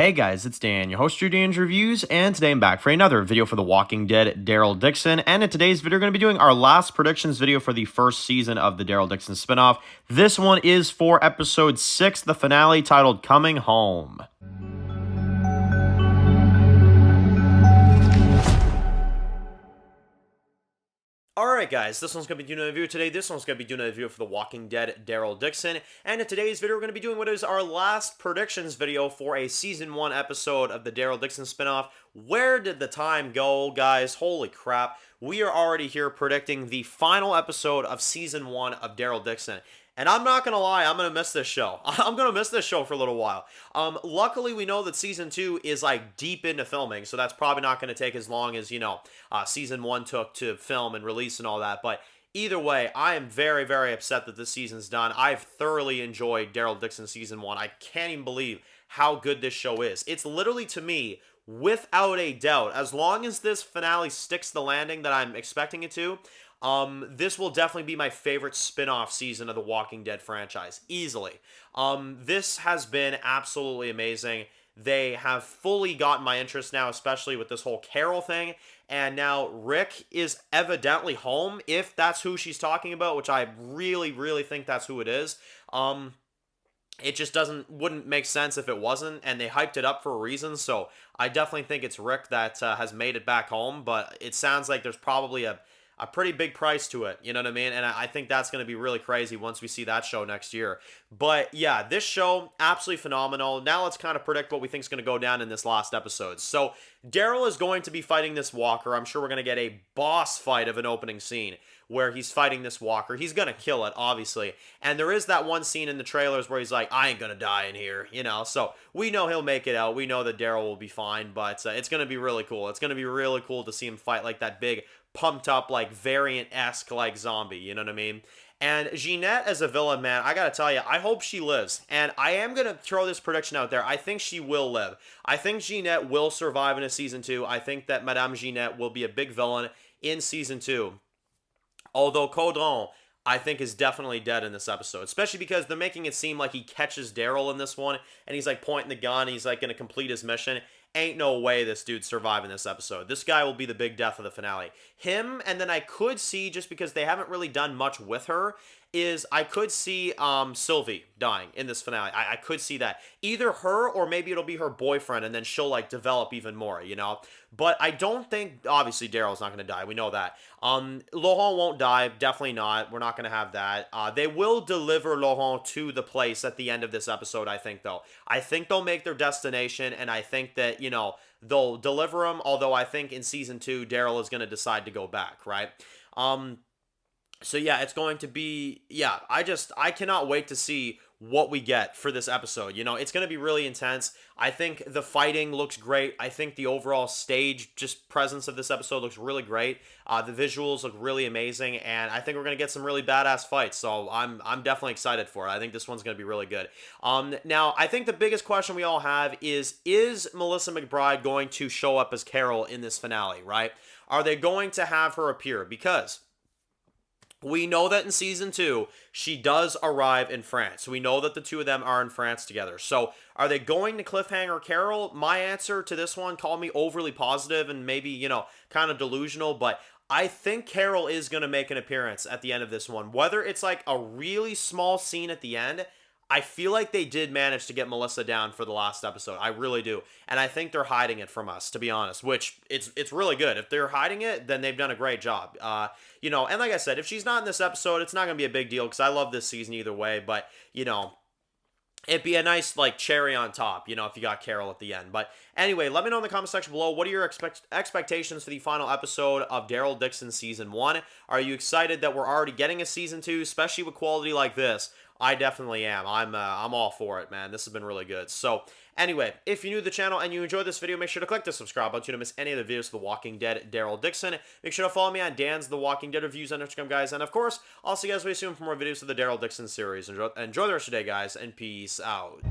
Hey guys, it's Dan, your host of Dan's Reviews, and today I'm back for another video for The Walking Dead, Daryl Dixon, and in today's video, we're going to be doing our last predictions video for the first season of the Daryl Dixon spinoff. This one is for episode 6, the finale, titled Coming Home. Alright guys, this one's going to be doing a review today. This one's going to be doing a review for The Walking Dead, Daryl Dixon. And in today's video, we're going to be doing what is our last predictions video for a Season 1 episode of the Daryl Dixon spinoff. Where did the time go, guys? Holy crap. We are already here predicting the final episode of Season 1 of Daryl Dixon. And I'm not going to lie, I'm going to miss this show. I'm going to miss this show for a little while. Luckily, we know that Season 2 is, like, deep into filming, so that's probably not going to take as long as, Season 1 took to film and release and all that. But either way, I am very, very upset that this season's done. I've thoroughly enjoyed Daryl Dixon Season 1. I can't even believe how good this show is. It's literally, to me, without a doubt, as long as this finale sticks the landing that I'm expecting it to, this will definitely be my favorite spin-off season of the Walking Dead franchise, easily. This has been absolutely amazing. They have fully gotten my interest now, especially with this whole Carol thing, and now Rick is evidently home, if that's who she's talking about, which I really, really think that's who it is. It just wouldn't make sense if it wasn't, and they hyped it up for a reason, so I definitely think it's Rick that has made it back home, but it sounds like there's probably a pretty big price to it, you know what I mean? And I think that's going to be really crazy once we see that show next year. But yeah, this show, absolutely phenomenal. Now let's kind of predict what we think is going to go down in this last episode. So Daryl is going to be fighting this walker. I'm sure we're going to get a boss fight of an opening scene where he's fighting this walker. He's going to kill it, obviously. And there is that one scene in the trailers where he's like, I ain't going to die in here, So we know he'll make it out. We know that Daryl will be fine, but it's going to be really cool. It's going to be really cool to see him fight like that big, pumped up, like, variant-esque, like, zombie, you know what I mean? And Jeanette as a villain, man, I gotta tell you, I hope she lives. And I am gonna throw this prediction out there. I think she will live. I think Jeanette will survive in a Season 2. I think that Madame Jeanette will be a big villain in Season 2. Although Caudron, I think, is definitely dead in this episode. Especially because they're making it seem like he catches Daryl in this one, and he's, like, pointing the gun, and he's, like, gonna complete his mission. Ain't no way this dude's surviving this episode. This guy will be the big death of the finale. Him, and then I could see, just because they haven't really done much with her, is I could see Sylvie dying in this finale. I could see that. Either her, or maybe it'll be her boyfriend, and then she'll, like, develop even more, But I don't think, obviously, Daryl's not going to die. We know that. Laurent won't die. Definitely not. We're not going to have that. They will deliver Laurent to the place at the end of this episode, I think, though. I think they'll make their destination, and I think that, they'll deliver him, although I think in Season 2, Daryl is going to decide to go back, right? So yeah, it's going to be, I cannot wait to see what we get for this episode. It's going to be really intense. I think the fighting looks great. I think the overall stage presence of this episode looks really great. The visuals look really amazing, and I think we're going to get some really badass fights. So I'm definitely excited for it. I think this one's going to be really good. Now, I think the biggest question we all have is Melissa McBride going to show up as Carol in this finale, right? Are they going to have her appear? Because we know that in Season 2, she does arrive in France. We know that the two of them are in France together. So, are they going to cliffhanger Carol? My answer to this one, call me overly positive and maybe, kind of delusional, but I think Carol is going to make an appearance at the end of this one. Whether it's like a really small scene at the end, I feel like they did manage to get Melissa down for the last episode. I really do. And I think they're hiding it from us, to be honest, which it's really good. If they're hiding it, then they've done a great job. And like I said, if she's not in this episode, it's not going to be a big deal because I love this season either way. But, it'd be a nice, like, cherry on top, if you got Carol at the end. But anyway, let me know in the comment section below, what are your expectations for the final episode of Daryl Dixon Season 1? Are you excited that we're already getting a Season 2, especially with quality like this? I definitely am. I'm all for it, man. This has been really good. So, anyway, if you're new to the channel and you enjoyed this video, make sure to click the subscribe button to miss any of the videos of The Walking Dead, Daryl Dixon. Make sure to follow me on Dan's The Walking Dead Reviews on Instagram, guys. And, of course, I'll see you guys very soon for more videos of the Daryl Dixon series. Enjoy the rest of your day, guys, and peace out.